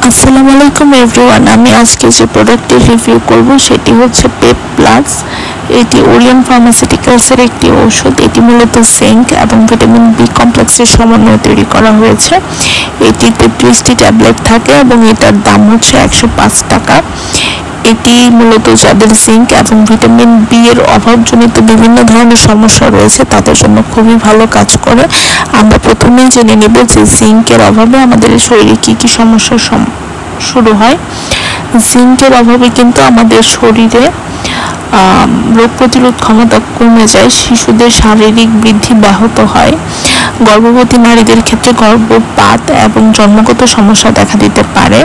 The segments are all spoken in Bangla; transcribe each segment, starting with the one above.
আসসালামু আলাইকুম এভরিওয়ান। আমি আজকে যে প্রোডাক্টের রিভিউ করব সেটি হচ্ছে পেপ প্লাস। এটি ওরিয়ন ফার্মাসিউটিক্যালসের একটি ওষুধ। এটি মূলত জিঙ্ক এবং ভিটামিন বি কমপ্লেক্সের সমন্বয়ে তৈরি করা হয়েছে। এটিতে 30টি ট্যাবলেট থাকে এবং এটার দাম হচ্ছে 105 টাকা। এটি মূলত যাদের জিঙ্ক এবং ভিটামিন বি এর অভাবজনিত বিভিন্ন ধরনের সমস্যা রয়েছে তাদের জন্য খুবই ভালো কাজ করে। আমরা প্রথমেই জেনে নেব যে জিঙ্কের অভাবে আমাদের শরীরে কি কি সমস্যা শুরু হয়। জিঙ্কের অভাবে কিন্তু আমাদের শরীরে রোগ প্রতিরোধ ক্ষমতা কমে যায়, শিশুদের শারীরিক বৃদ্ধি ব্যাহত হয়, গর্ভবতী নারীদের ক্ষেত্রে গর্ভপাত এবং জন্মগত সমস্যা দেখা দিতে পারে,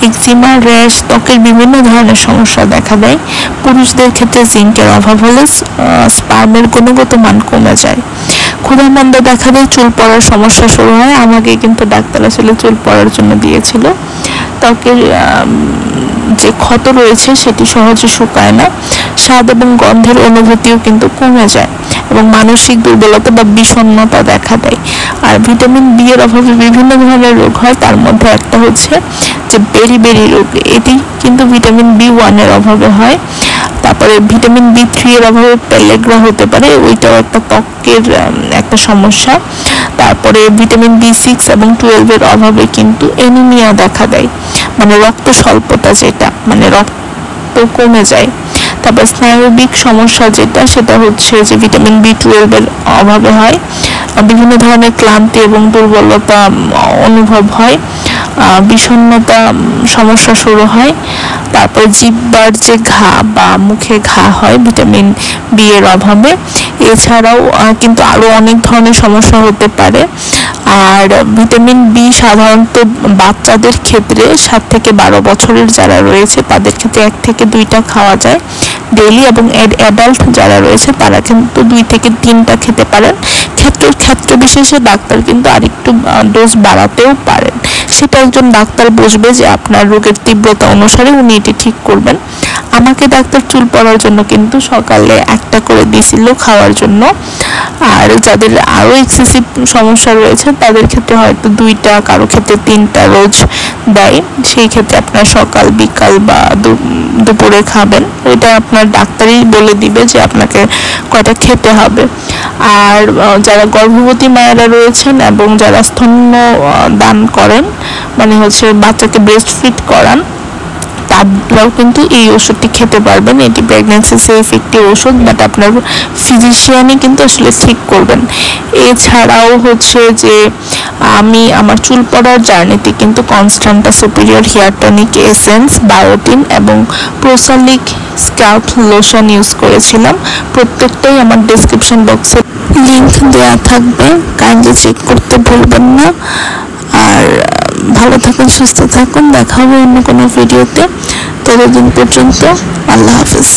এক্সিমা, র্যাশ, ত্বকের বিভিন্ন ধরনের সমস্যা দেখা দেয়। পুরুষদের ক্ষেত্রে জিঙ্কের অভাব হলে স্পার্মের গুণগত মান কমে যায়। ক্ষুধামন্দা দেখা দেয়, চুল পড়ার সমস্যা শুরু হয়। আমাকে কিন্তু ডাক্তার আসলে চুল পড়ার জন্য দিয়েছিল। ত্বকের যে ক্ষত রয়েছে সেটি সহজে শুকায় না। স্বাদ এবং গন্ধের অনুভূতিও কিন্তু কমে যায় এবং মানসিক দুর্বলতা বা বিষণ্ণতা দেখা দেয়। আর ভিটামিন বি এর অভাবে বিভিন্ন ধরনের রোগ হয়, তার মধ্যে একটা হচ্ছে যে বেরি রোগ। এটি কিন্তু ভিটামিন বি1 এর অভাবে হয়। তারপরে ভিটামিন বি3 এর অভাবে পেলেগ্রা হতে পারে, ওইটাও একটা ত্বকের একটা সমস্যা। তারপরে ভিটামিন বি6 এবং 12 এর অভাবে কিন্তু অ্যানিমিয়া দেখা দেয়, মানে রক্ত স্বল্পতা, যেটা মানে রক্ত কমে যায়। তারপর স্নায়বিক সমস্যা সেটা হচ্ছে যে ভিটামিন বি12 এর অভাবে হয়। বিভিন্ন ধরনের ক্লান্তি এবং দুর্বলতা অনুভব হয়, বিষণ্ণতা সমস্যা শুরু হয়। তারপর জিহ্বার যে ঘা বা মুখে ঘা হয় ভিটামিন বি এর অভাবে। এছাড়াও কিন্তু আরো অনেক ধরনের সমস্যা হতে পারে। আর ভিটামিন বি সাধারণত বাচ্চাদের ক্ষেত্রে 7 থেকে 12 বছরের যারা রয়েছে তাদের ক্ষেত্রে 1 থেকে 2টা খাওয়া যায় ডেইলি, এবং অ্যাডাল্ট যারা রয়েছে তারা কিন্তু 2 থেকে 3টা খেতে পারেন। ক্ষেত্র বিশেষে ডাক্তার কিন্তু আরেকটু ডোজ বাড়াতেও পারেন। সেটা একজন ডাক্তার বুঝবে যে আপনার রোগের তীব্রতা অনুসারে উনি এটি ঠিক করবেন। আমাকে ডাক্তার চুল পড়ার জন্য কিন্তু সকালে 1টা করে দিয়েছিল খাওয়ার জন্য। আর যাদের আরও এক্সেসিভ সমস্যা রয়েছে তাদের ক্ষেত্রে হয়তো 2টা, কারো ক্ষেত্রে 3টা রোজ দেয়। সেই ক্ষেত্রে আপনার সকাল, বিকাল বা দুপুরে খাবেন। ওইটা আপনার ডাক্তারই বলে দিবে যে আপনাকে কয়টা খেতে হবে। আর যারা গর্ভবতী মায়েরা রয়েছেন এবং যারা স্তন্য দান করেন, মানে হচ্ছে বাচ্চাকে ব্রেস্ট ফিড করান, তারাও কিন্তু এই ওষুধটি খেতে পারবেন। এটি প্রেগনেন্সি সেফ একটি ওষুধ, বাট আপনার ফিজিশিয়ানই কিন্তু আসলে ঠিক করবেন। এছাড়াও হচ্ছে যে আমি আমার চুল পড়ার জার্নিতে কিন্তু কনস্ট্যান্টা superior hair tonic essence, biotin এবং প্রোসালিক স্ক্যাল্প লোশন ইউজ করেছিলাম। প্রত্যেকটাই আমার ডেসক্রিপশন বক্সে লিংক দেওয়া থাকবে, কাইন্ডলি চেক করতে ভুলবেন না। আর ভালো থাকুন, সুস্থ থাকুন, দেখা হবে অন্য কোনো ভিডিওতে। ততদিন পর্যন্ত আল্লাহ হাফেজ।